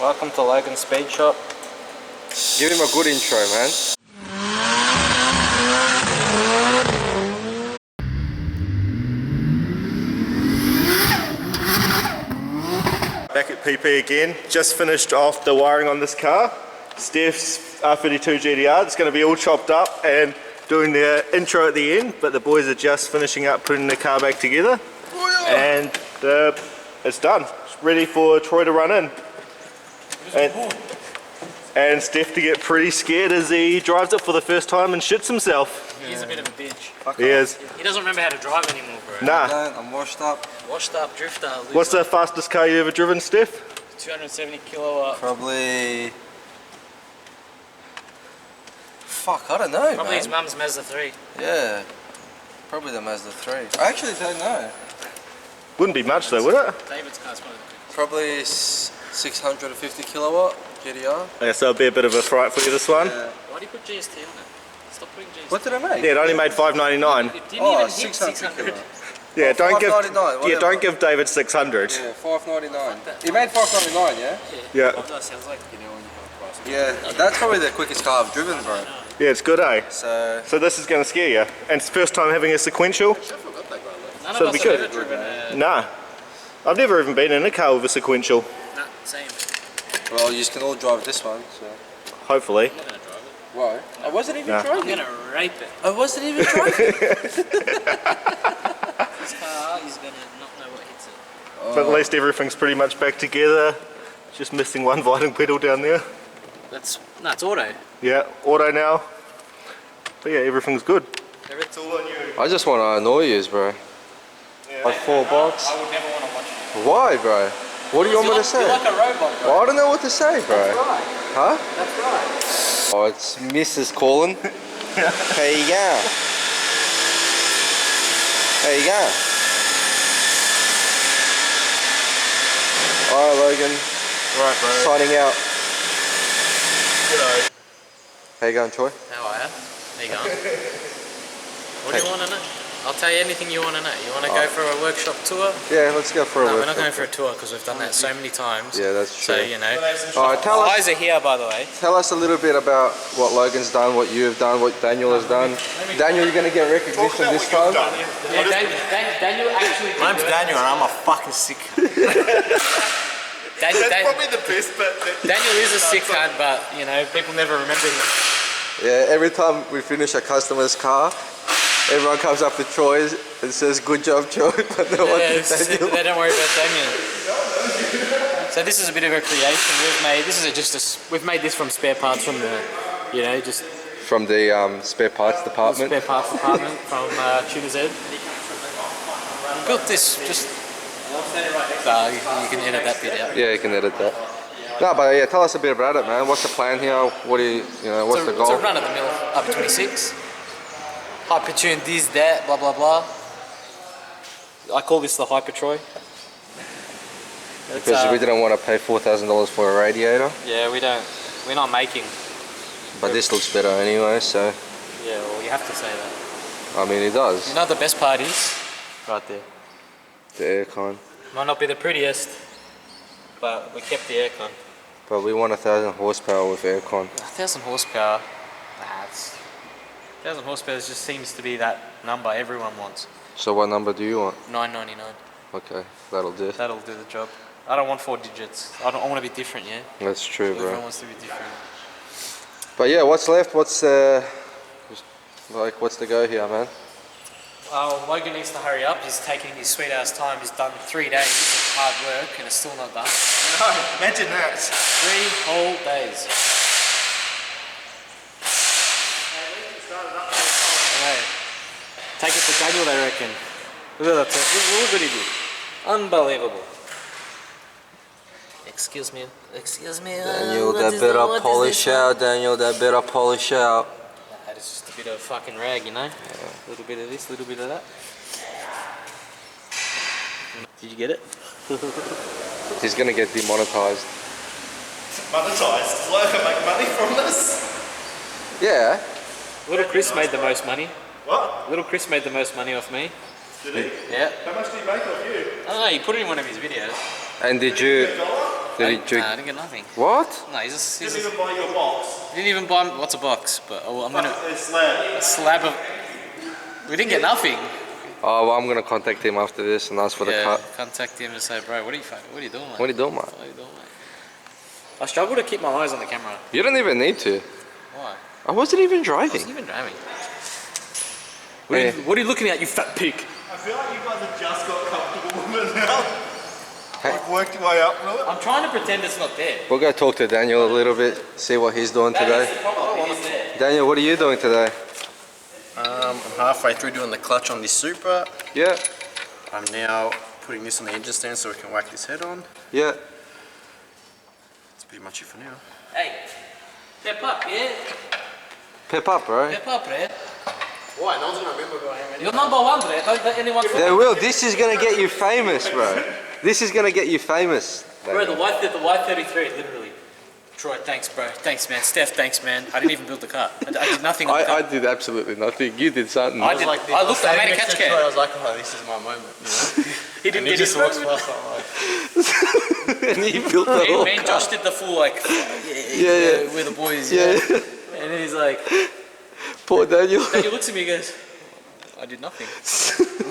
Welcome to Logan Speed Shop. Give him a good intro, man. Back at PP again. Just finished off the wiring on this car. Steph's R32 GTR. It's going to be all chopped up and doing their intro at the end, but the boys are just finishing up putting the car back together. And it's done. It's ready for Troy to run in. And Steph to get pretty scared as he drives it for the first time and shits himself. Yeah. He's a bit of a bitch. He is. He doesn't remember how to drive anymore, bro. Nah. I'm washed up. Washed up, drifter. Loser. What's the fastest car you ever driven, Steph? 270 kilowatt. Probably... Fuck, I don't know, Probably man. his mum's Mazda 3. Yeah. Probably the Mazda 3. I actually don't know. Wouldn't be much though, would it? David's car's one of the quickest. Probably 650 kilowatt GTR. Yeah, so it'll be a bit of a fright for you, this one. Yeah. Why do you put GST on it? Stop putting GST. What did I make? Yeah, it only made $5.99. It didn't even hit 600. Yeah, don't give. $5.99, Yeah, don't give David 600. Yeah, $5.99. He made $5.99, yeah? Yeah. That sounds like, you know, when you have a price. Yeah, that's probably the quickest car I've driven, bro. Yeah, it's good, eh? So this is going to scare you. And it's first time having a sequential. None So of us it'll have be ever driven a... Nah. I've never even been in a car with a sequential. Nah, same. well, you can all drive this one, so... Hopefully. I'm not going to drive it. Why? I wasn't even Nah. I'm driving. going to rape it. I wasn't even driving. This car is going to not know what hits it. But at least everything's pretty much back together. Just missing one Viting pedal down there. That's... No, it's auto. Yeah, auto now. But yeah, everything's good. Everything's all on you. I just want to annoy you, bro. Yeah. Like $4. I would never want to watch it. Why, bro? What do you want me to say? You're like a robot, bro. Well, I don't know what to say, bro. That's right. Huh? That's right. Oh, it's Mrs. calling. How you going? How you going? Alright, Logan. Right, bro. Signing out. G'day. How you going, Troy? How are you? How you going? What do you want to know? I'll tell you anything you want to know. You want to go for a workshop tour? Yeah, let's go for a No, we're workshop. not going for a tour because we've done that so many times. Yeah, that's true. So, you know. Alright, tell us, Eyes are here, by the way. tell us a little bit about what Logan's done, what you've done, what Daniel has done. Daniel, you're going to get recognition this time? Yeah, Daniel actually... My name's Daniel and I'm a fucking sick. That's probably the best bit. Daniel is a sick cunt, but, you know, people never remember him. Yeah, every time we finish a customer's car, everyone comes up to Troy and says, "Good job, Troy," but no one to Daniel. They don't worry about Daniel. So this is a bit of a creation we've made. This is we've made this from spare parts from the, you know, just From the spare parts department. spare parts department from Tuner's Ed. We built this just. You can edit that bit out. Yeah, you can edit that. No, but yeah, tell us a bit about it, man. What's the plan here? What do you know, what's the goal? It's a run of the mill RB26. Hyper-tune this, that, blah blah blah. I call this the Hyper Troy. Because we didn't want to pay $4,000 for a radiator. Yeah, we don't. We're not making. But this looks better anyway, so. Yeah, well, you have to say that. I mean, it does. You know the best part is? Right there. The aircon. Might not be the prettiest, but we kept the aircon. But we want 1,000 horsepower with aircon. 1,000 horsepower. Nah, 1,000 horsepower just seems to be that number everyone wants. So what number do you want? 999. Okay, that'll do. That'll do the job. I don't want 4 digits. I want to be different, yeah? That's true, Everyone bro. wants to be different. But yeah, what's left? What's what's the go here, man? Logan needs to hurry up. He's taking his sweet ass time. He's done 3 days of hard work and it's still not done. No, imagine that. 3 whole days. Okay. Take it to Daniel, they reckon. Look at that. Look what he did. Unbelievable. Excuse me. Excuse me. Daniel, that better polish out. Daniel, that better polish out. That is just a bit of a fucking rag, you know? A little bit of this, a little bit of that. Did you get it? He's gonna get demonetized. Monetized? Like I make money from this? Yeah. Little Chris made the most money. What? Little Chris made the most money off me. Did he? Yeah. How much did he make off you? I don't know, he put it in one of his videos. And did you? $1? 32. Nah, I didn't get nothing. What? No, he's Didn't just even buy your box. he didn't even buy. What's a box? But I'm gonna A slab. a slab of. We didn't get nothing. Oh, well, I'm gonna contact him after this and ask for the cut. Contact him and say, bro, what are you doing, mate? What are you doing, mate? What are you doing, mate? I struggle to keep my eyes on the camera. You don't even need to. Why? I wasn't even I driving. wasn't even driving. Yeah. What are you looking at, you fat pig? I feel like you guys have just got comfortable with it now. You've worked your way up with it. I'm trying to pretend it's not there. We'll go talk to Daniel a little bit, see what he's doing That today. is the problem, it is there. Daniel, what are you doing today? I'm halfway through doing the clutch on this Supra. Yeah, I'm now putting this on the engine stand so we can whack this head on. yeah. That's pretty much it for now. Hey, pep up, yeah? Pep up, bro. Pep up, Red. Why? No one's gonna remember who I am. You're number one, Red. Don't let anyone They will. This is gonna get you famous, bro. This is gonna get you famous. Bro, the Y33, literally. Troy, thanks, bro. Thanks, man. Steph, thanks, man. I didn't even build the car. I did nothing on the car. I did absolutely nothing. You did something. I did. I looked, I made a catch can. I was like, oh, this is my moment. You know? He didn't get his walks moment. past. I'm like, And he built the whole Me and Josh did the full, like, Yeah. we're the boys, Yeah. And then he's like, Poor Daniel. then he looks at me and goes, I did nothing.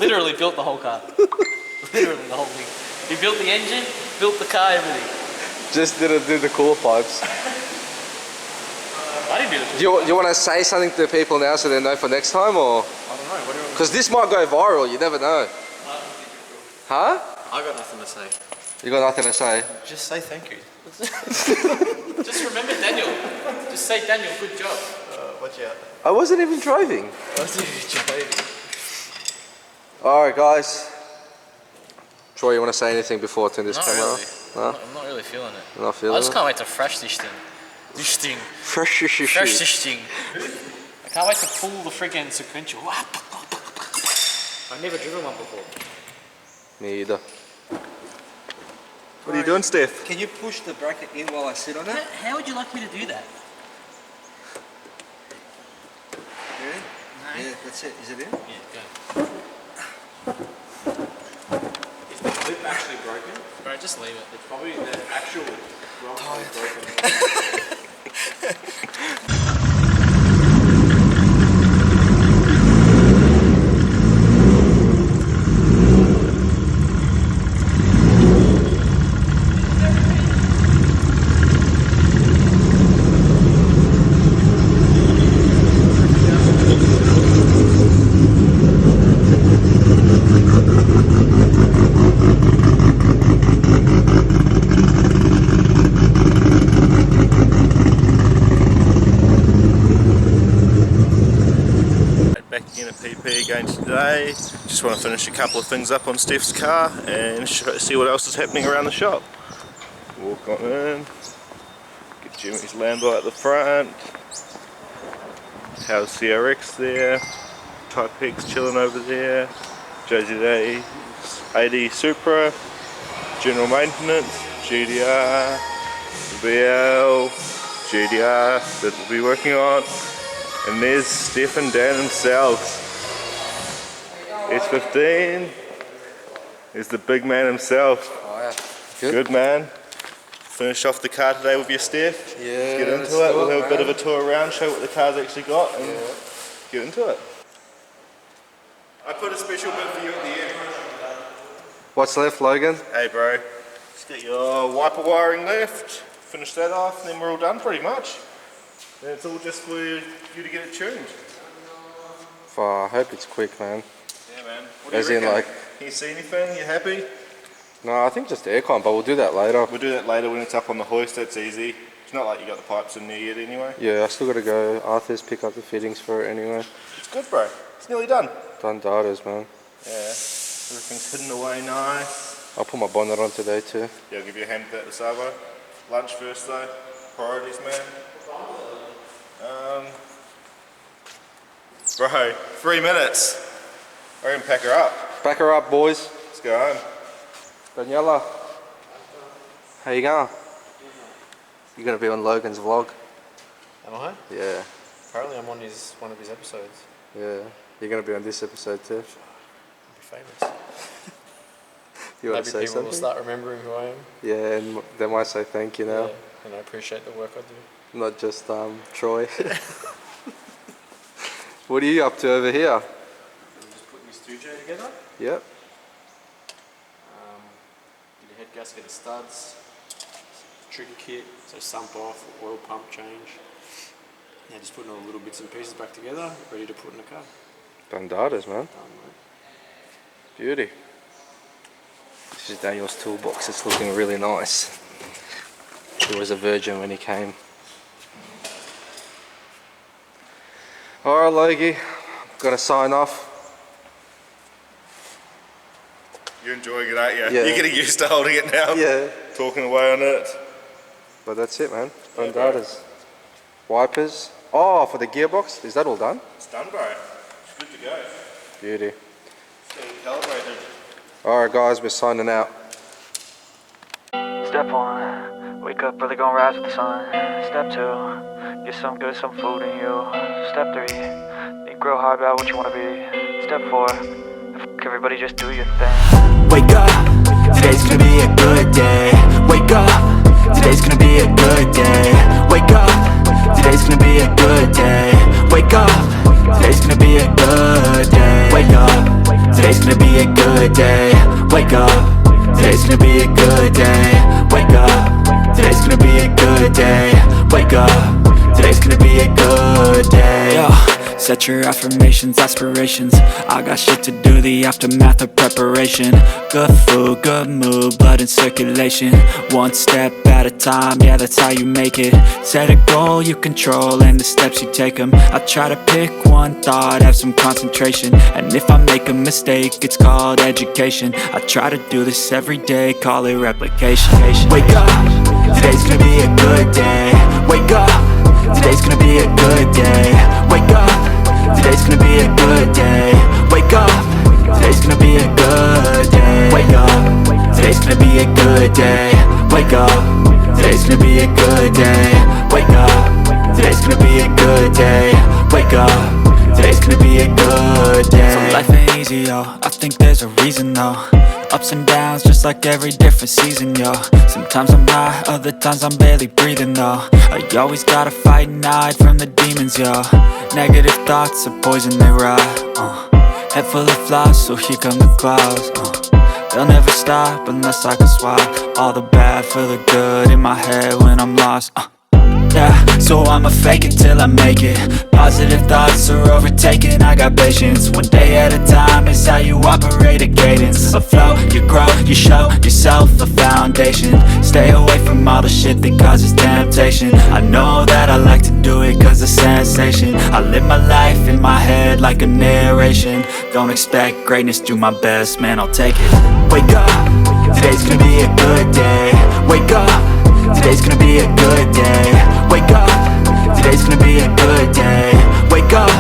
Literally built the whole car. Literally the whole thing. He built the engine, built the car, everything. Just didn't do the cooler pipes. I didn't do it. Do you want to say something to the people now so they know for next time, or? I don't know. What do you want? Because this might go viral. You never know. Huh? I got nothing to say. You got nothing to say. Just say thank you. Just remember Daniel. Just say, Daniel, good job. Watch out. I wasn't even driving. What's you All right, guys. Troy, you want to say anything before I turn this Not camera really. off? No? I'm not really feeling it. Not I feeling just it? can't wait to fresh this thing. This thing. Fresh as Fresh shit. this thing. I can't wait to pull the freaking sequential. I've never driven one before. Me either. What are you doing, Steph? Can you push the bracket in while I sit on it? How would you like me to do that? Ready? Yeah, that's it. Is it in? Yeah, go. Is the clip actually broken? Bro, just leave it. It's probably the actual wrong broken. Back again at PP again today. Just want to finish a couple of things up on Steph's car and see what else is happening around the shop. Walk on in. Get Jimmy's Lambo at the front. How's CRX there? Type X chilling over there. JZA 80 Supra. General maintenance. GDR. BL. GDR that we'll be working on. And there's Steph and Dan themselves. S15 is the big man himself. Oh, yeah. Good man. Finish off the car today with your Steph. Yeah. Get into it. We'll have a bit of a tour around, show what the car's actually got, and get into it. I put a special bit for you at the end. What's left, Logan? Hey bro, just get your wiper wiring left, finish that off, and then we're all done pretty much. And it's all just for you to get it tuned. I hope it's quick, man. Yeah man. What do you As in, reckon? like, Can you see anything? You happy? no, I think just aircon, but we'll do that later. We'll do that later when it's up on the hoist, that's easy. It's not like you got the pipes in there yet anyway. Yeah, I still got to go Arthur's pick up the fittings for it anyway. It's good bro, it's nearly done. Done datas, man. Yeah, everything's hidden away nice. I'll put my bonnet on today too. Yeah, I'll give you a hand with that, the Savo. Lunch first though, priorities man. Bro, 3 minutes. I can pack her up. Back her up, boys. Let's go home. Daniela, how you going? You're gonna be on Logan's vlog. Am I? Yeah, Apparently I'm on one of his episodes. yeah. You're gonna be on this episode too. I'll be famous. You want Maybe to say people will something? start remembering who I am. Yeah, and they might say thank you now. Yeah, and I appreciate the work I do. Not just Troy. What are you up to over here? I'm just putting this 2J together. Yep. Get a head gasket, the studs, trigger kit, so sump off, oil pump change. Yeah, just putting all the little bits and pieces back together, ready to put in the car. Done datas, man. Done, mate. Beauty. This is Daniel's toolbox. It's looking really nice. He was a virgin when he came. Alright, Logie. Gotta sign off. You're enjoying it, aren't you? Yeah. You're getting used to holding it now. Yeah. Talking away on it. But that's it, man. Done Yeah, bro. datas. Wipers. Oh, for the gearbox. Is that all done? It's done, bro. It's good to go. Beauty. It's getting calibrated. Alright, guys. We're signing out. Step 1, wake up early, gonna rise with the sun. Step 2, get some good, some food in you. Step 3, think real hard about what you wanna be. Step 4, fuck everybody, just do your thing. Wake up, today's gonna be a good day. Wake up, today's gonna be a good day. Wake up, today's gonna be a good day. Wake up, today's gonna be a good day. Wake up, today's gonna be a good day. Wake up, today's gonna be a good day. Wake up, today's gonna be a good day. Wake up, today's gonna be a good day. Yo, set your affirmations, aspirations. I got shit to do, the aftermath of preparation. Good food, good mood, blood in circulation. One step at a time, yeah, that's how you make it. Set a goal you control and the steps you take them. I try to pick one thought, have some concentration. And if I make a mistake, it's called education. I try to do this every day, call it replication. Wake up, today's gonna be a good day. Wake up, today's gonna be a good day. Wake up, today's gonna be a good day. Wake up, today's gonna be a good day. Wake up, today's gonna be a good day. Wake up, today's gonna be a good day. Wake up, today's gonna be a good day. Wake up, today's gonna be a good day. So life ain't easy, yo, I think there's a reason though. Ups and downs, just like every different season, yo. Sometimes I'm high, other times I'm barely breathing, though. I always gotta fight and hide from the demons, yo. Negative thoughts are poison, they rot. Head full of flies, so here come the clouds. They'll never stop unless I can swap all the bad for the good in my head when I'm lost. Yeah, so I'ma fake it till I make it. Positive thoughts are overtaken, I got patience. One day at a time is how you operate a cadence. A flow, you grow, you show yourself a foundation. Stay away from all the shit that causes temptation. I know that I like to do it cause it's sensation. I live my life in my head like a narration. Don't expect greatness, do my best, man, I'll take it. Wake up, today's gonna be a good day. Wake up, today's gonna be a good day. Wake up, today's gonna be a good day. Wake up,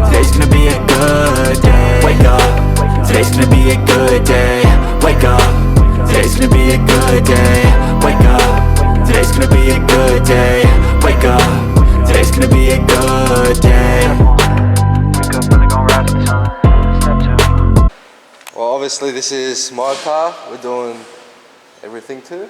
today's gonna be a good day. Wake up, today's gonna be a good day. Wake up, today's gonna be a good day. Wake up, today's gonna be a good day. Wake up, today's gonna be a good day. Wake up early, gonna rise with the sun. Step 2. Well, obviously this is my car. We're doing everything to it.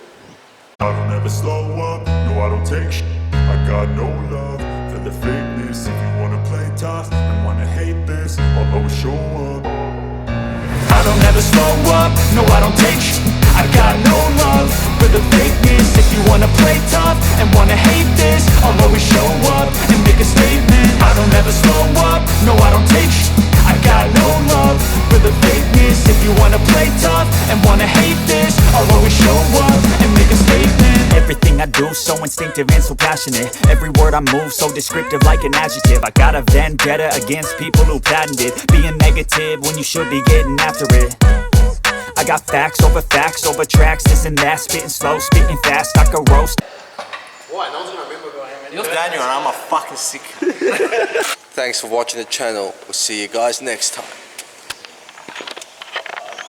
I don't ever slow up, no I don't take shit. I got no love for the fakeness. If you wanna play tough and wanna hate this, I'll always show up. I don't ever slow up, no I don't take shit. I got no love for the fakeness. If you wanna play tough and wanna hate this, I'll always show up and make a statement. I don't ever slow up, no I don't take shit. I got no love for the fakeness. If you wanna play tough and wanna hate this, I'll always show up and make a statement. Everything I do so instinctive and so passionate. Every word I move so descriptive like an adjective. I got a vendetta against people who patented being negative when you should be getting after it. I got facts over tracks, this and that. Spitting slow, spitting fast, I could roast. Why? No one's gonna remember who I am anyway. You're Daniel and I'm a fucking sick. Thanks for watching the channel. We'll see you guys next time.